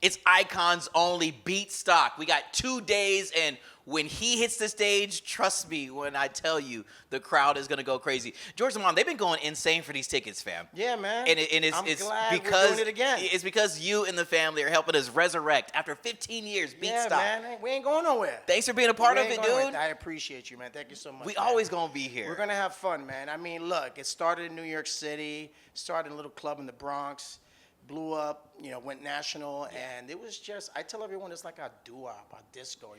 It's icons only Beatstock. We got 2 days, and when he hits the stage, trust me when I tell you, the crowd is gonna go crazy. George and Mom, they've been going insane for these tickets, fam. Yeah, man. And I'm it's glad because we're doing it again. it's because you and the family are helping us resurrect after 15 years. Beatstock. Yeah, man. We ain't going nowhere. Thanks for being a part We of ain't it, going dude. nowhere. I appreciate you, man. Thank you so much. We man. always gonna be here. We're gonna have fun, man. I mean, look, it started in New York City, started in a little club in the Bronx, blew up, went national, and it was just, I tell everyone it's like our doo-wop, our disco,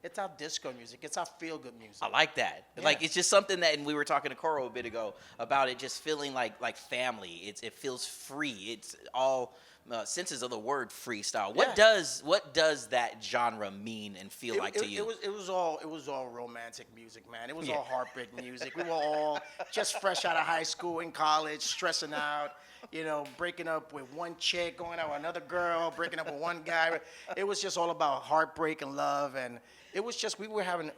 it's our disco music, it's our feel-good music. I like that. Yeah. Like, it's just something that, and we were talking to Coro a bit ago about it just feeling like family. It feels free. It's all senses of the word freestyle. What does that genre mean and feel like to you? It was all romantic music, man. It was all heartbreak music. We were all just fresh out of high school, in college, stressing out, breaking up with one chick, going out with another girl, breaking up with one guy. It was just all about heartbreak and love, and it was just we were having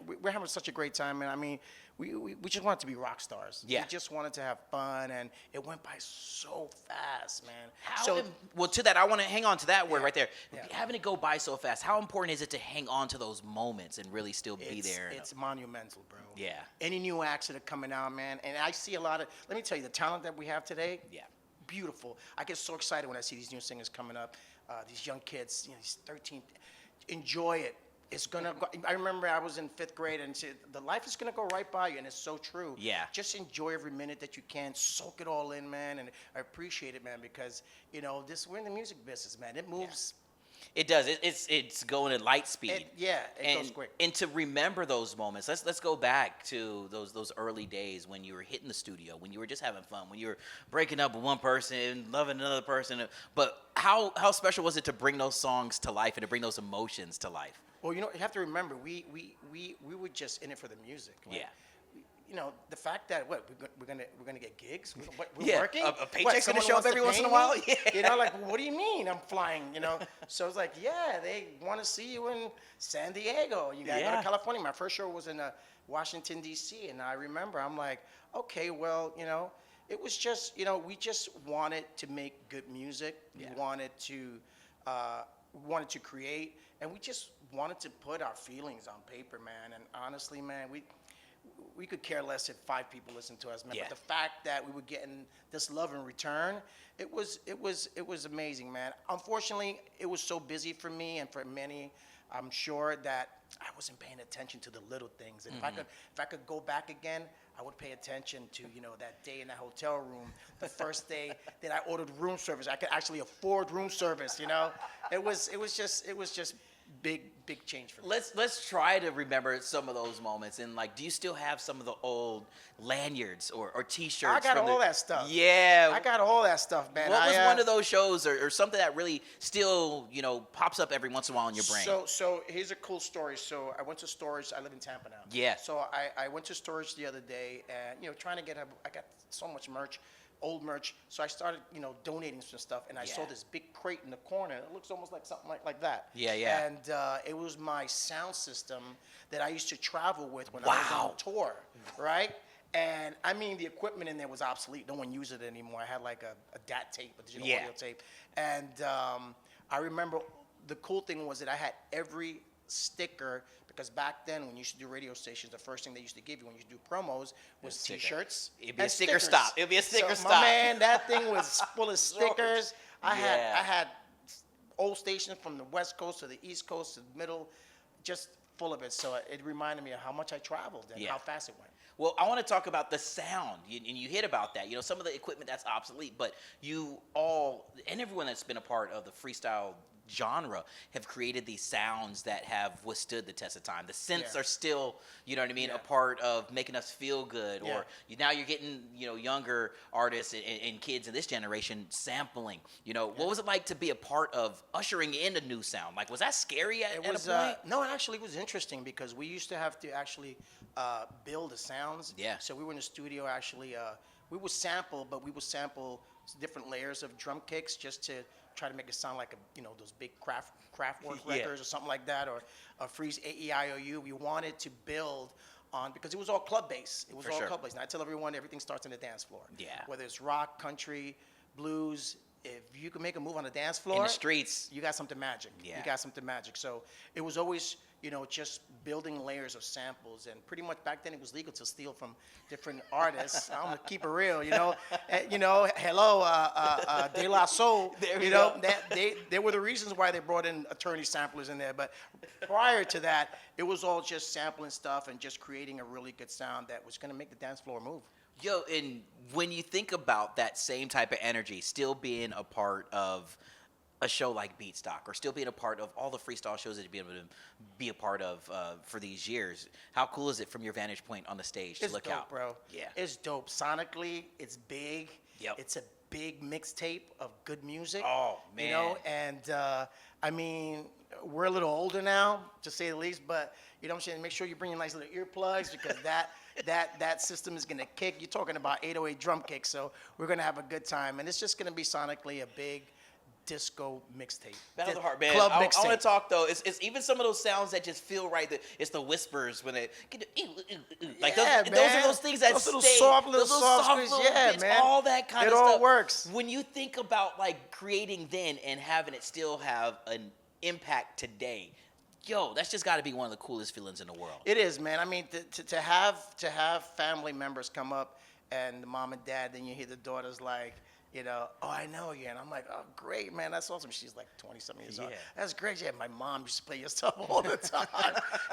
such a great time, man. I mean, we just wanted to be rock stars. Yeah. We just wanted to have fun, and it went by so fast, man. Well, to that, I want to hang on to that word Yeah. right there. Yeah. Having it go by so fast, how important is it to hang on to those moments and really still be there? It's monumental, bro. Yeah. Any new acts that are coming out, man, and I see a lot of. Let me tell you, the talent that we have today. Yeah. Beautiful. I get so excited when I see these new singers coming up, these young kids, these 13. Enjoy it. It's gonna go. I remember I was in 5th grade and said, the life is gonna go right by you, and it's so true. Yeah. Just enjoy every minute that you can. Soak it all in, man, and I appreciate it, man, because we're in the music business, man. It moves. It does. It's going at light speed. It goes quick. And to remember those moments, let's go back to those early days when you were hitting the studio, when you were just having fun, when you were breaking up with one person, loving another person. But how special was it to bring those songs to life and to bring those emotions to life? Well, you have to remember, we were just in it for the music. Right? Yeah. The fact that we're gonna get gigs. We're working. A paycheck's gonna show up every once in a while. Yeah. What do you mean? I'm flying. So it's like, yeah, they want to see you in San Diego. You gotta go to California. My first show was in Washington D.C. and I remember I'm like, okay, well, it was just, we just wanted to make good music. Yeah. We wanted to create, and we just wanted to put our feelings on paper, man. And honestly, man, we could care less if 5 people listened to us, man. Yeah. But the fact that we were getting this love in return, it was amazing, man. Unfortunately, it was so busy for me and for many. I'm sure that I wasn't paying attention to the little things. And if I could go back again, I would pay attention to that day in that hotel room, the first day that I ordered room service. I could actually afford room service. It was just big change for me. Let's try to remember some of those moments. And do you still have some of the old lanyards or T-shirts? I got all that stuff. Yeah. I got all that stuff, man. What was one of those shows or something that really still pops up every once in a while in your brain? So here's a cool story. So I went to storage. I live in Tampa now. Yeah. So I went to storage the other day, and trying to I got so much merch. Old merch, so I started, donating some stuff, and I saw this big crate in the corner. It looks almost like something like that. Yeah. And it was my sound system that I used to travel with when I was on tour, right? And I mean, the equipment in there was obsolete. No one used it anymore. I had like a DAT tape, a digital audio tape, and I remember the cool thing was that I had every sticker, because back then when you used to do radio stations, the first thing they used to give you when you used to do promos was T-shirts. It'd be a sticker stop. It'd be a sticker stop. My man, that thing was full of stickers. I had old stations from the West Coast to the East Coast to the middle, just full of it. So it reminded me of how much I traveled and how fast it went. Well, I want to talk about the sound, and you hit about that. Some of the equipment that's obsolete, but you all and everyone that's been a part of the freestyle genre have created these sounds that have withstood the test of time. The synths are still, a part of making us feel good. Or now you're getting, younger artists and kids in this generation sampling. What was it like to be a part of ushering in a new sound? Was that scary at a point? No, it actually was interesting because we used to have to actually build the sounds. Yeah. So we were in the studio actually. We would sample, but we would sample different layers of drum kicks just to try to make it sound like those big Kraftwerk records or something like that, or Freeze AEIOU. We wanted to build on, because it was all club bass. Club bass. And I tell everyone everything starts on the dance floor. Yeah. Whether it's rock, country, blues, if you can make a move on the dance floor In the streets. you got something magic. Yeah. You got something magic. So it was always, just building layers of samples. And pretty much back then it was legal to steal from different artists. I'm gonna keep it real, hello, De La Soul. There we know, go. that they were the reasons why they brought in attorney samplers in there. But prior to that, it was all just sampling stuff and just creating a really good sound that was gonna make the dance floor move. Yo, and when you think about that same type of energy, still being a part of a show like Beatstock, or still being a part of all the freestyle shows that you've been able to be a part of for these years, how cool is it from your vantage point on the stage to It's look dope, out? bro. Yeah. It's dope. Sonically, it's big. Yep. It's a big mixtape of good music. Oh, man. And I mean, we're a little older now, to say the least, but you know what I'm saying? Make sure you bring your nice little earplugs because that system is gonna kick. You're talking about 808 drum kick, so we're gonna have a good time. And it's just gonna be sonically a big disco mixtape. Battle of the Heart, man. Club I want mixtape. to talk though. It's even some of those sounds that just feel right. It's the whispers when they get like Yeah, those man. are those things that Those little stay. soft little those soft squeeze, little yeah, bits, man. all that kind It of all stuff works. When you think about like creating then and having it still have an impact today, yo, that's just got to be one of the coolest feelings in the world. It is, man. I mean, to have family members come up and the mom and dad, then you hear the daughters like, oh, I know you. And I'm like, oh, great, man. That's awesome. She's like 20-something years old. Yeah. That's great. Yeah, my mom used to play your stuff all the time.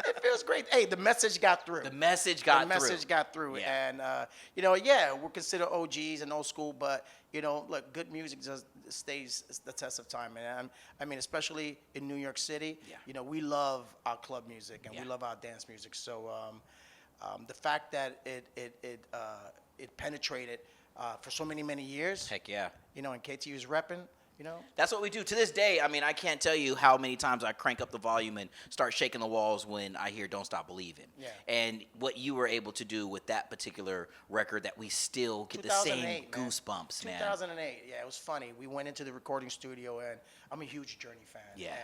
It feels great. Hey, the message got through. The message got The through. message got through. Yeah. And, we're considered OGs and old school, but, look, good music just stays the test of time. And I mean, especially in New York City, Yeah. we love our club music and we Yeah. love our dance music. So the fact that it penetrated for so many years, Heck yeah. and KTU is repping, That's what we do to this day. I mean, I can't tell you how many times I crank up the volume and start shaking the walls when I hear "Don't Stop Believin'." Yeah. And what you were able to do with that particular record, that we still get the same 2008, man. goosebumps, man. 2008, yeah, it was funny. We went into the recording studio, and I'm a huge Journey fan. Yeah.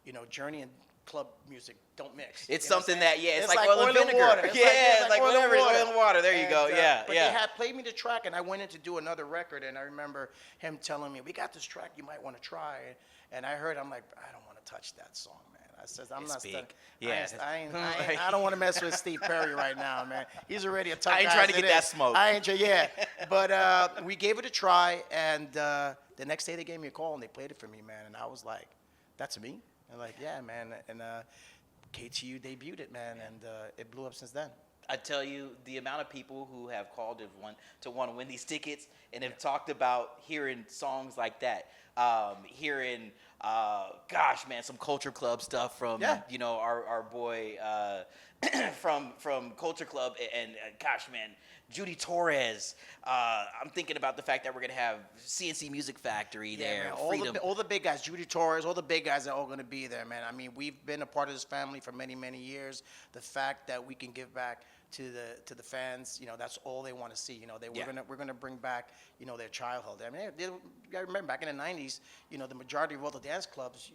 And Journey and club music don't mix. It's You know what something I'm saying? that, yeah, it's like oil and vinegar. water. Yeah, it's like oil and whatever, water. oil and water. There you go. Yeah, But yeah. they had played me the track, and I went in to do another record, and I remember him telling me, "We got this track you might want to try." And I heard, I'm like, I don't want to touch that song, man. I said, I'm It's not big. stuck. Yeah. I don't want to mess with Steve Perry right now, man. He's already a tough I ain't guy trying as to get it that is. smoke. But we gave it a try, and the next day they gave me a call, and they played it for me, man. And I was like, that's me? And like, yeah, man. And KTU debuted it, man, and it blew up since then. I tell you, the amount of people who have called to want to win these tickets and have talked about hearing songs like that, hearing, gosh, man, some Culture Club stuff from, our boy from Culture Club, and gosh, man, Judy Torres. I'm thinking about the fact that we're gonna have CNC Music Factory there, man. Freedom. All the big guys, Judy Torres, all the big guys are all going to be there, man. I mean, we've been a part of this family for many years. The fact that we can give back to the fans, that's all they want to see. We're gonna bring back, their childhood. I mean, you gotta remember back in the '90s, the majority of all the dance clubs,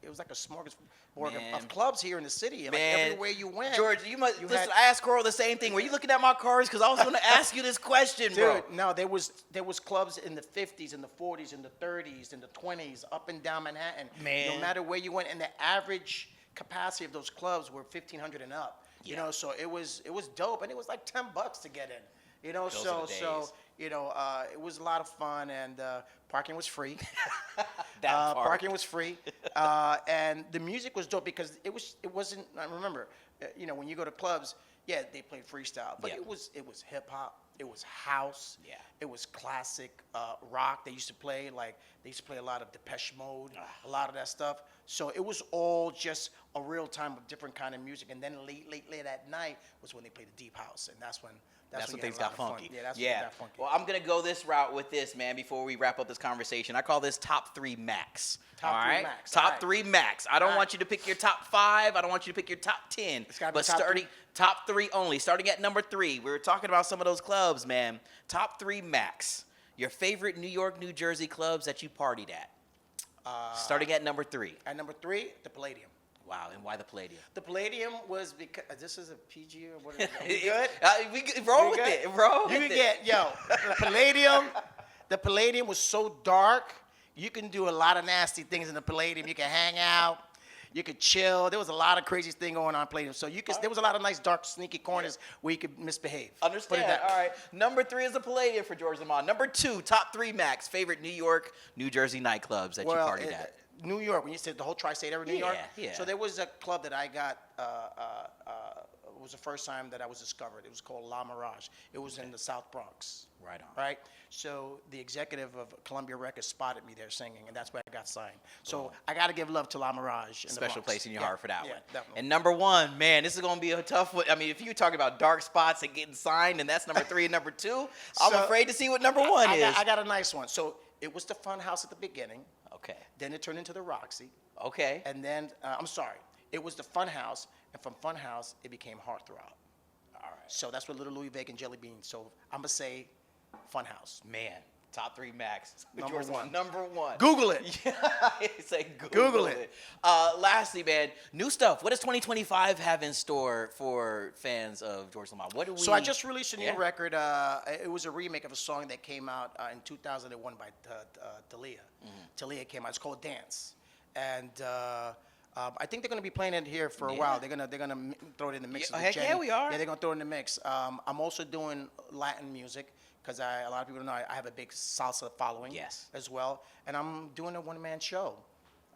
it was like a smorgasbord of clubs here in the city. And like everywhere you went, George, listen. I asked Coral the same thing. Were you looking at my cards? Because I was going to ask you this question, bro. Dude, no, there was clubs in the 50s, in the 40s, in the 30s, in the 20s, up and down Manhattan. Man. No matter where you went, and the average capacity of those clubs were 1,500 and up. Yeah. So it was dope, and it was like $10 to get in. Those are the days. It was a lot of fun, and parking was free. That part. Parking was free, and the music was dope because it wasn't. I remember, when you go to clubs, yeah, they played freestyle, but Yeah. it was hip hop, it was house, Yeah. it was classic rock. They used to play a lot of Depeche Mode, a lot of that stuff. So it was all just a real time of different kind of music. And then late at night was when they played the deep house, and that's when things got funky. Yeah, that's when it got funky. Well, I'm gonna go this route with this, man. Before we wrap up this conversation, I call this top 3 max. Top all 3 right? max. Top All right. 3 max. I don't All want right. you to pick your top 5. I don't want you to pick your top 10. It's gotta be but top starting 3. top 3 only. Starting at number 3. We were talking about some of those clubs, man. Top 3 max. Your favorite New York, New Jersey clubs that you partied at. Starting at number 3. At number 3, the Palladium. Wow, and why the Palladium? The Palladium was because this is a PG or what is it? We good? We roll We with good? it. Roll You with can it. get the The Palladium was so dark. You can do a lot of nasty things in the Palladium. You can hang out. You could chill. There was a lot of crazy thing going on in Palladium. So there was a lot of nice, dark, sneaky corners where you could misbehave. Understand. All right. Number 3 is the Palladium for George Lamond. Number 2, top 3 Max, favorite New York, New Jersey nightclubs that you partied at. New York, when you said the whole tri-state area, New York. Yeah. So there was a club that I got. It was the first time that I was discovered. It was called La Mirage. It was in the South Bronx. Right on. Right. So the executive of Columbia Records spotted me there singing, and that's where I got signed. So I got to give love to La Mirage. Special place in your heart for that one. Definitely. And number 1, man, this is going to be a tough one. I mean, if you're talking about dark spots and getting signed, and that's number 3 and number 2, I'm afraid to see what number 1 is. I got a nice one. So it was the Fun House at the beginning. Okay. Then it turned into the Roxy. Okay. And then, I'm sorry, it was the Fun House, and from Fun House, it became Heartthrob. All right. So that's what Little Louis Vega and Jelly Bean. So I'm going to say Fun House. Man, top 3 Max. Number 1. Number 1. Google it. Say Google it. Lastly, man, new stuff. What does 2025 have in store for fans of George Lamond? What do we? So I just released a new record. It was a remake of a song that came out in 2001 by Talia. Talia came out. It's called Dance. And I think they're going to be playing it here for a while. They're gonna throw it in the mix. Heck yeah, we are. Yeah, they're going to throw it in the mix. I'm also doing Latin music because a lot of people know I have a big salsa following as well. And I'm doing a one-man show.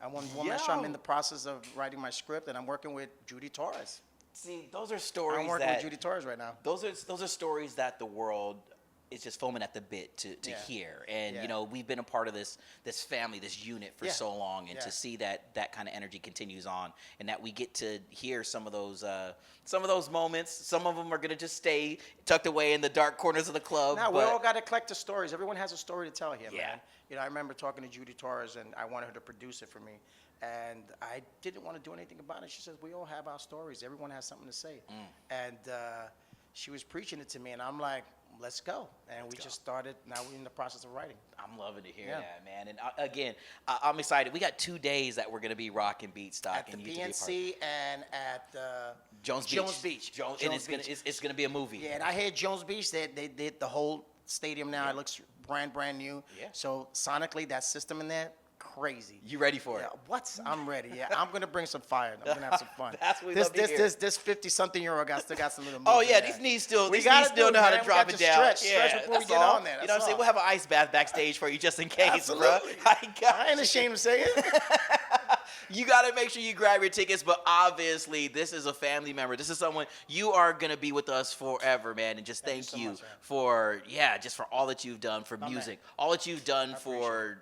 One-man show. I'm in the process of writing my script, and I'm working with Judy Torres. See, those are stories I'm working with Judy Torres right now. Those are stories that the world is just foaming at the bit to hear. And you know, we've been a part of this family, this unit for so long, and to see that kind of energy continues on, and that we get to hear some of those moments. Some of them are gonna just stay tucked away in the dark corners of the club. Now we all got eclectic stories. Everyone has a story to tell here, Yeah. man. You know, I remember talking to Judy Torres, and I wanted her to produce it for me, and I didn't want to do anything about it. She says, we all have our stories. Everyone has something to say. And she was preaching it to me, and I'm like, let's go. And we just started. Now we're in the process of writing. I'm loving to hear that, man. And again, I'm excited. We got 2 days that we're going to be rocking Beatstock. At the PNC and at Jones Beach. And it's going to be a movie. Yeah, and I heard Jones Beach, they did the whole stadium now. It looks brand new. Yeah. So sonically, that system in there, crazy. You ready for it? I'm ready. Yeah, I'm gonna bring some fire. I'm gonna have some fun. That's what we love to hear. This 50-something-year-old still got some little. Oh yeah, these knees still know how to drop it down. Stretch before we get on there. You know what I'm saying? We'll have an ice bath backstage for you just in case, Absolutely. bro. I ain't ashamed to say it. You got to make sure you grab your tickets, but obviously this is a family member. This is someone you are going to be with us forever, man, and just thank you for just for all that you've done for music, all that you've done for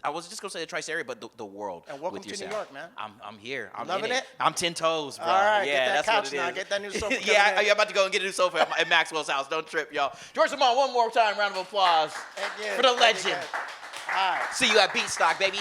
I was just gonna say the tri-state area, but the world. And welcome to New York, man. I'm here. I'm loving it. I'm 10 toes, bro. All right, yeah, get that that's couch what it now. is. Get that new sofa. Yeah, I'm about to go and get a new sofa at Maxwell's house. Don't trip, y'all. George Lamond, one more time, round of applause for the legend. All right. See you at Beatstock, baby.